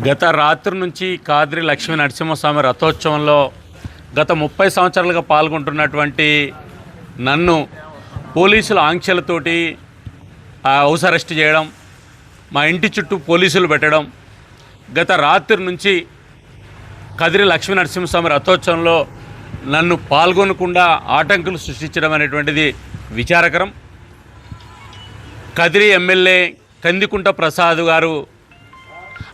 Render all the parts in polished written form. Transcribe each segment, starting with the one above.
గత రాత్రి నుంచి కాద్రి లక్ష్మీ నరసింహస్వామి రథోత్సవంలో గత 30 సంవత్సరాలుగా పాల్గొంటున్నటువంటి నన్ను పోలీసుల ఆంక్షలతోటి హౌస్ అరెస్ట్ చేయడం, మా ఇంటి చుట్టూ పోలీసులు పెట్టడం, గత రాత్రి నుంచి కదిరి లక్ష్మీ నరసింహస్వామి రథోత్సవంలో నన్ను పాల్గొనకుండా ఆటంకులు సృష్టించడం అనేటువంటిది విచారకరం. కదిరి ఎమ్మెల్యే కందికుంట ప్రసాద్ గారు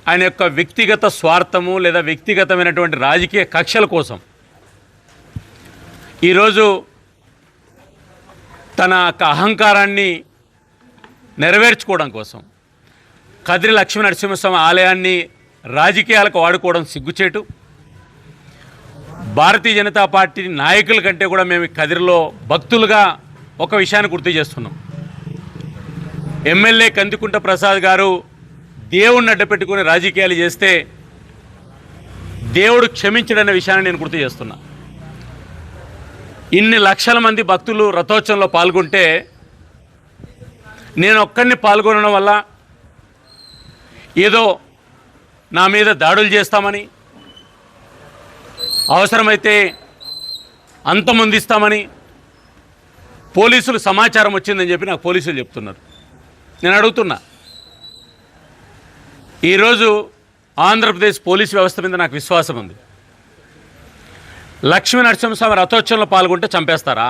ఆయన యొక్క వ్యక్తిగత స్వార్థము లేదా వ్యక్తిగతమైనటువంటి రాజకీయ కక్షల కోసం ఈరోజు తన యొక్క అహంకారాన్ని నెరవేర్చుకోవడం కోసం కదిరి లక్ష్మీ నరసింహస్వామి ఆలయాన్ని రాజకీయాలకు వాడుకోవడం సిగ్గుచేటు. భారతీయ జనతా పార్టీ నాయకుల కంటే కూడా మేము కదిరిలో భక్తులుగా ఒక విషయాన్ని గుర్తు చేస్తున్నాం. ఎమ్మెల్యే కందికుంట ప్రసాద్ గారు దేవుడిని అడ్డపెట్టుకుని రాజకీయాలు చేస్తే దేవుడు క్షమించడనే విషయాన్ని నేను గుర్తు చేస్తున్నా. ఇన్ని లక్షల మంది భక్తులు రథోత్సవంలో పాల్గొంటే నేను ఒక్కడిని పాల్గొనడం వల్ల ఏదో నా మీద దాడులు చేస్తామని, అవసరమైతే అంతమొందిస్తామని పోలీసులు సమాచారం వచ్చిందని చెప్పి నాకు పోలీసులు చెప్తున్నారు. నేను అడుగుతున్నా, ఈరోజు ఆంధ్రప్రదేశ్ పోలీసు వ్యవస్థ మీద నాకు విశ్వాసం ఉంది. లక్ష్మీ నరసింహస్వామి రథోత్సవంలో పాల్గొంటే చంపేస్తారా?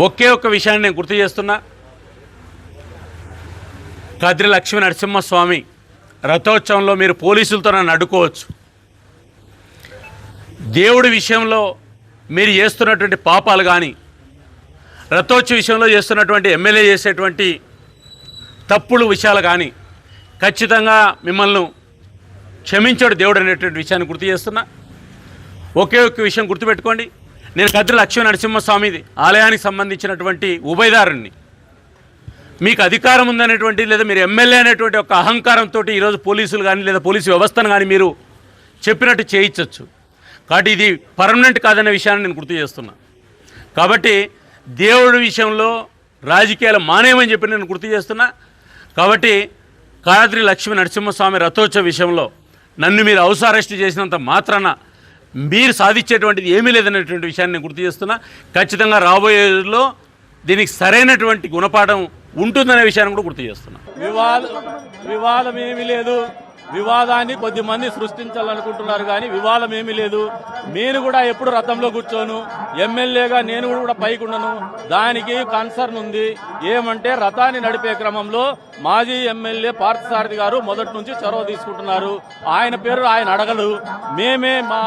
ఒకే ఒక్క విషయాన్ని నేను గుర్తు చేస్తున్నా. కదిరి లక్ష్మీ నరసింహస్వామి రథోత్సవంలో మీరు పోలీసులతో నన్ను అడ్డుకోవచ్చు. దేవుడి విషయంలో మీరు చేస్తున్నటువంటి పాపాలు కానీ, రథోత్సవ విషయంలో చేస్తున్నటువంటి ఎమ్మెల్యే చేసేటువంటి తప్పుడు విషయాలు కానీ ఖచ్చితంగా మిమ్మల్ని క్షమించాడు దేవుడు అనేటువంటి విషయాన్ని గుర్తు చేస్తున్నా. ఒకే ఒక్క విషయం గుర్తుపెట్టుకోండి, నేను కదిరి లక్ష్మీ నరసింహస్వామి ఆలయానికి సంబంధించినటువంటి ఉభయదారుణ్ణి. మీకు అధికారం ఉందనేటువంటి లేదా మీరు ఎమ్మెల్యే అనేటువంటి ఒక అహంకారంతో ఈరోజు పోలీసులు కానీ లేదా పోలీసు వ్యవస్థను కానీ మీరు చెప్పినట్టు చేయించవచ్చు. కాబట్టి ఇది పర్మనెంట్ కాదనే విషయాన్ని నేను గుర్తు చేస్తున్నా. కాబట్టి దేవుడి విషయంలో రాజకీయాలు మానేయమని చెప్పి నేను గుర్తు చేస్తున్నా. కాబట్టి కాద్రి లక్ష్మీ నరసింహస్వామి రథోత్సవ విషయంలో నన్ను మీరు హౌస్ అరెస్ట్ చేసినంత మాత్రాన మీరు సాధించేటువంటిది ఏమీ లేదనేటువంటి విషయాన్ని నేను గుర్తు చేస్తున్నా. ఖచ్చితంగా రాబోయే రోజుల్లో దీనికి సరైనటువంటి గుణపాఠం ఉంటుందనే విషయాన్ని కూడా గుర్తు చేస్తున్నా. వివాదం ఏమీ లేదు. వివాదాన్ని కొద్దిమంది సృష్టించాలనుకుంటున్నారు కానీ వివాదం ఏమీ లేదు. నేను కూడా ఎప్పుడు రథంలో కూర్చోను, ఎమ్మెల్యేగా నేను కూడా పైకి ఉండను. దానికి కన్సర్న్ ఉంది. ఏమంటే రథాన్ని నడిపే క్రమంలో మాజీ ఎమ్మెల్యే పార్థసారథి గారు మొదటి నుంచి చొరవ తీసుకుంటున్నారు. ఆయన పేరు ఆయన అడగడు. మేమే మా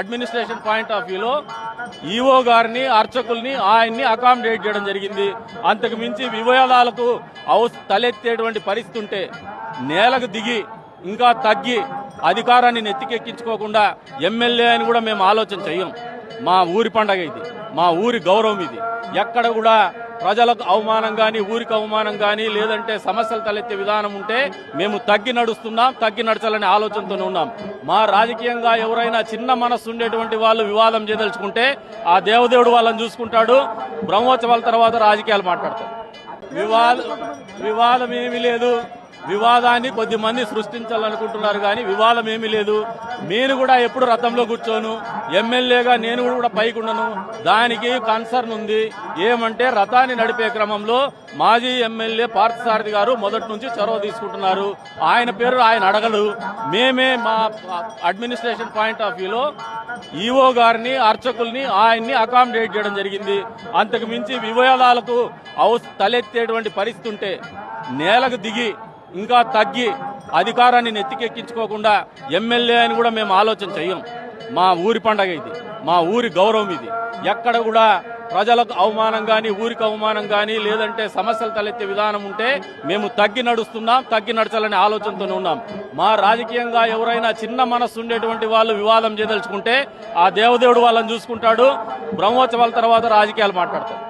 అడ్మినిస్ట్రేషన్ పాయింట్ ఆఫ్ వ్యూలో ఈఓ గారిని, అర్చకుల్ని, ఆయన్ని అకామిడేట్ చేయడం జరిగింది. అంతకు మించి వివాదాలకు తలెత్తేటువంటి పరిస్థితి ఉంటే నేలకు దిగి ఇంకా తగ్గి అధికారాన్ని నెత్తికెక్కించుకోకుండా ఎమ్మెల్యే అని కూడా మేము ఆలోచన చెయ్యం. మా ఊరి పండగ ఇది, మా ఊరి గౌరవం ఇది. ఎక్కడ కూడా ప్రజలకు అవమానం కానీ, ఊరికి అవమానం కానీ, లేదంటే సమస్యలు తలెత్తే విధానం ఉంటే మేము తగ్గి నడుస్తున్నాం, తగ్గి నడచాలనే ఆలోచనతోనే ఉన్నాం. మా రాజకీయంగా ఎవరైనా చిన్న మనస్సు ఉండేటువంటి వాళ్ళు వివాదం చేయదలుచుకుంటే ఆ దేవదేవుడు వాళ్ళని చూసుకుంటాడు. బ్రహ్మోత్సవాల తర్వాత రాజకీయాలు మాట్లాడతారు. వివాదం ఏమీ లేదు. వివాదాన్ని కొద్దిమంది సృష్టించాలనుకుంటున్నారు కానీ వివాదం ఏమీ లేదు. నేను కూడా ఎప్పుడు రథంలో కూర్చోను, ఎమ్మెల్యేగా నేను కూడా పైకి ఉండను. దానికి కన్సర్న్ ఉంది. ఏమంటే రథాన్ని నడిపే క్రమంలో మాజీ ఎమ్మెల్యే పార్థసారథి గారు మొదటి నుంచి చొరవ తీసుకుంటున్నారు. ఆయన పేరు ఆయన అడగడు. మేమే మా అడ్మినిస్ట్రేషన్ పాయింట్ ఆఫ్ వ్యూలో ఈఓ గారిని, అర్చకుల్ని, ఆయన్ని అకామిడేట్ చేయడం జరిగింది. అంతకు మించి వివాదాలకు తలెత్తేటువంటి పరిస్థితి ఉంటే నేలకు దిగి ఇంకా తగ్గి అధికారాన్ని నెత్తికెక్కించుకోకుండా ఎమ్మెల్యే అని కూడా మేము ఆలోచన చెయ్యం. మా ఊరి పండగ ఇది, మా ఊరి గౌరవం ఇది. ఎక్కడ కూడా ప్రజలకు అవమానం కానీ, ఊరికి అవమానం కానీ, లేదంటే సమస్యలు తలెత్తే విధానం ఉంటే మేము తగ్గి నడుస్తున్నాం, తగ్గి నడచాలనే ఆలోచనతోనే ఉన్నాం. మా రాజకీయంగా ఎవరైనా చిన్న మనస్సు ఉండేటువంటి వాళ్ళు వివాదం చేయదలుచుకుంటే ఆ దేవదేవుడు వాళ్ళని చూసుకుంటాడు. బ్రహ్మోత్సవాల తర్వాత రాజకీయాలు మాట్లాడతారు.